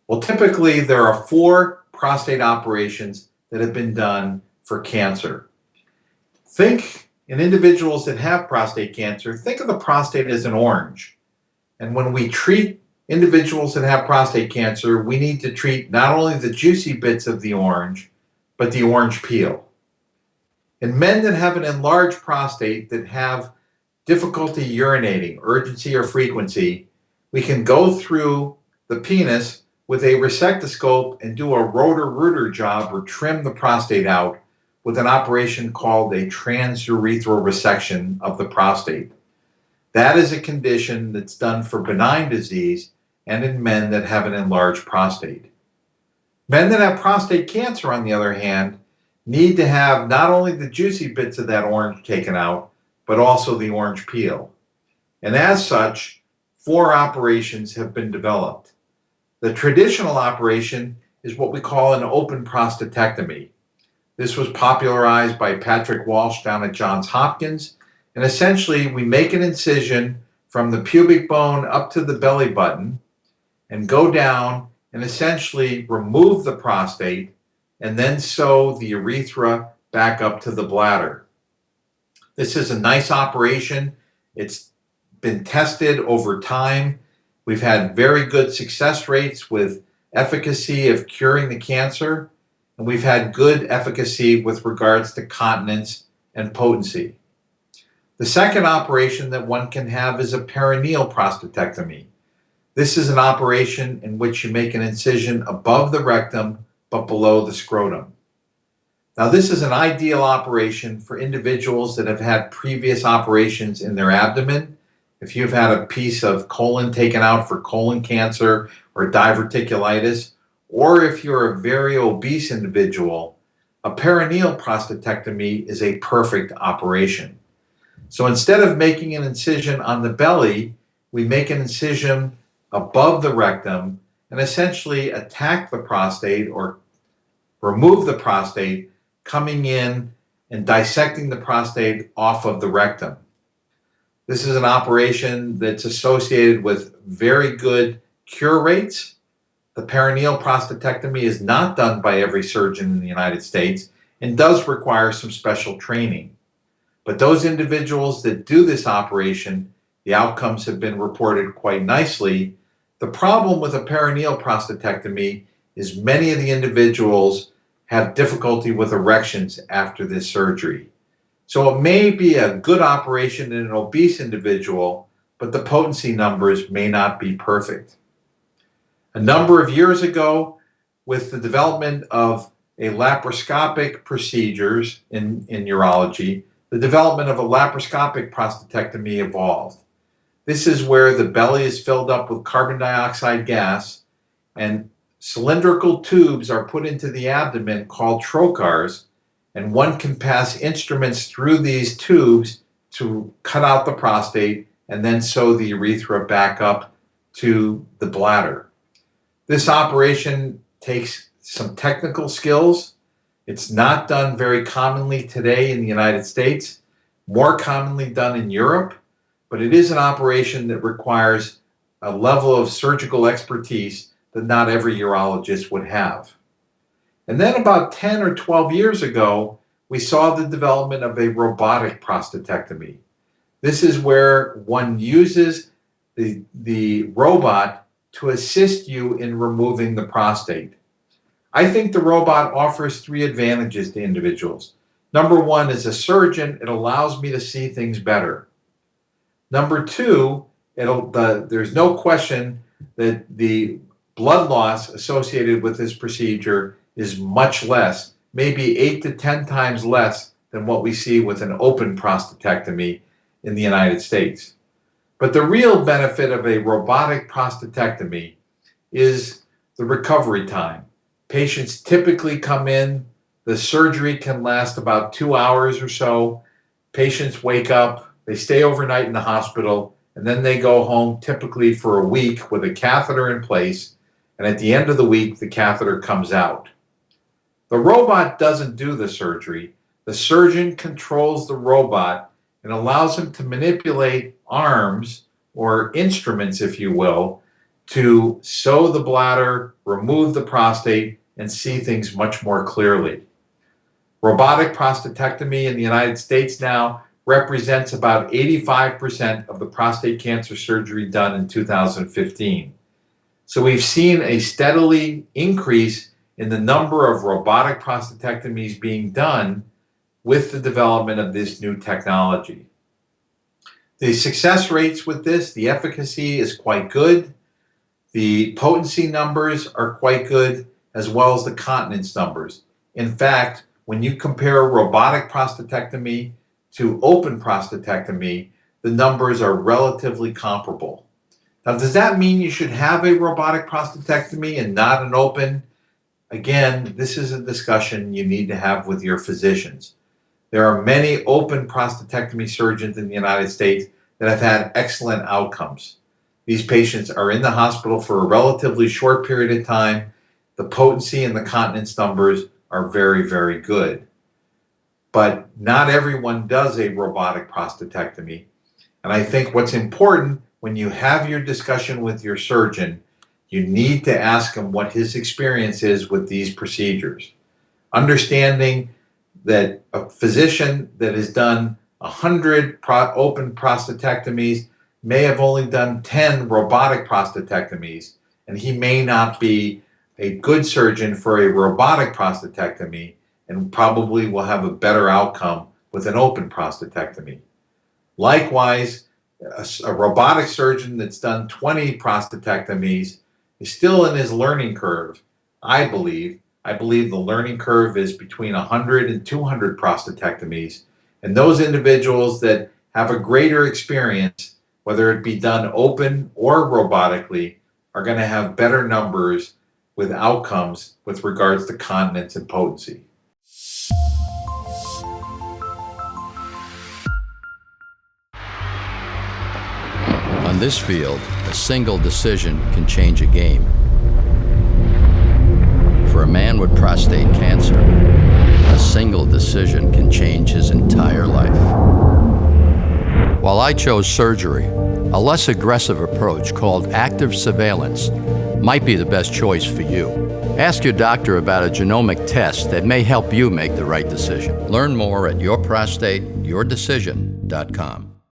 Well, typically there are four prostate operations that have been done for cancer. Think in individuals that have prostate cancer, think of the prostate as an orange. And when we treat individuals that have prostate cancer, we need to treat not only the juicy bits of the orange, but the orange peel. In men that have an enlarged prostate that have difficulty urinating, urgency or frequency, we can go through the penis with a resectoscope and do a rotor-rooter job or trim the prostate out with an operation called a transurethral resection of the prostate. That is a condition that's done for benign disease and in men that have an enlarged prostate. Men that have prostate cancer, on the other hand, need to have not only the juicy bits of that orange taken out, but also the orange peel. And as such, four operations have been developed. The traditional operation is what we call an open prostatectomy. This was popularized by Patrick Walsh down at Johns Hopkins. And essentially, we make an incision from the pubic bone up to the belly button and go down and essentially remove the prostate and then sew the urethra back up to the bladder. This is a nice operation. It's been tested over time. We've had very good success rates with efficacy of curing the cancer, and we've had good efficacy with regards to continence and potency. The second operation that one can have is a perineal prostatectomy. This is an operation in which you make an incision above the rectum but below the scrotum. Now, this is an ideal operation for individuals that have had previous operations in their abdomen. If you've had a piece of colon taken out for colon cancer or diverticulitis, or if you're a very obese individual, a perineal prostatectomy is a perfect operation. So instead of making an incision on the belly, we make an incision above the rectum and essentially attack the prostate or remove the prostate, coming in and dissecting the prostate off of the rectum. This is an operation that's associated with very good cure rates. The perineal prostatectomy is not done by every surgeon in the United States and does require some special training. But those individuals that do this operation, the outcomes have been reported quite nicely. The problem with a perineal prostatectomy is many of the individuals have difficulty with erections after this surgery. So it may be a good operation in an obese individual, but the potency numbers may not be perfect. A number of years ago, with the development of a laparoscopic procedures in urology, the development of a laparoscopic prostatectomy evolved. This is where the belly is filled up with carbon dioxide gas and cylindrical tubes are put into the abdomen called trocars, and one can pass instruments through these tubes to cut out the prostate and then sew the urethra back up to the bladder. This operation takes some technical skills. It's not done very commonly today in the United States, more commonly done in Europe, but it is an operation that requires a level of surgical expertise that not every urologist would have. And then about 10 or 12 years ago, we saw the development of a robotic prostatectomy. This is where one uses the robot to assist you in removing the prostate. I think the robot offers three advantages to individuals. Number one, as a surgeon, it allows me to see things better. Number two, there's no question that the blood loss associated with this procedure is much less, maybe 8 to 10 times less than what we see with an open prostatectomy in the United States. But the real benefit of a robotic prostatectomy is the recovery time. Patients typically come in, the surgery can last about 2 hours or so. Patients wake up, they stay overnight in the hospital, and then they go home typically for a week with a catheter in place, and at the end of the week, the catheter comes out. The robot doesn't do the surgery. The surgeon controls the robot and allows him to manipulate arms or instruments, if you will, to sew the bladder, remove the prostate, and see things much more clearly. Robotic prostatectomy in the United States now represents about 85% of the prostate cancer surgery done in 2015. So we've seen a steadily increase in the number of robotic prostatectomies being done with the development of this new technology. The success rates with this, the efficacy is quite good. The potency numbers are quite good, as well as the continence numbers. In fact, when you compare robotic prostatectomy to open prostatectomy, the numbers are relatively comparable. Now, does that mean you should have a robotic prostatectomy and not an open? Again, this is a discussion you need to have with your physicians. There are many open prostatectomy surgeons in the United States that have had excellent outcomes. These patients are in the hospital for a relatively short period of time. The potency and the continence numbers are very, very good. But not everyone does a robotic prostatectomy. And I think what's important when you have your discussion with your surgeon, you need to ask him what his experience is with these procedures. Understanding that a physician that has done 100 open prostatectomies may have only done 10 robotic prostatectomies, and he may not be a good surgeon for a robotic prostatectomy and probably will have a better outcome with an open prostatectomy. Likewise, a robotic surgeon that's done 20 prostatectomies is still in his learning curve, I believe. I believe the learning curve is between 100 and 200 prostatectomies. And those individuals that have a greater experience, whether it be done open or robotically, are going to have better numbers with outcomes with regards to continence and potency. On this field, a single decision can change a game. For a man with prostate cancer, a single decision can change his entire life. While I chose surgery, a less aggressive approach called active surveillance might be the best choice for you. Ask your doctor about a genomic test that may help you make the right decision. Learn more at yourprostateyourdecision.com.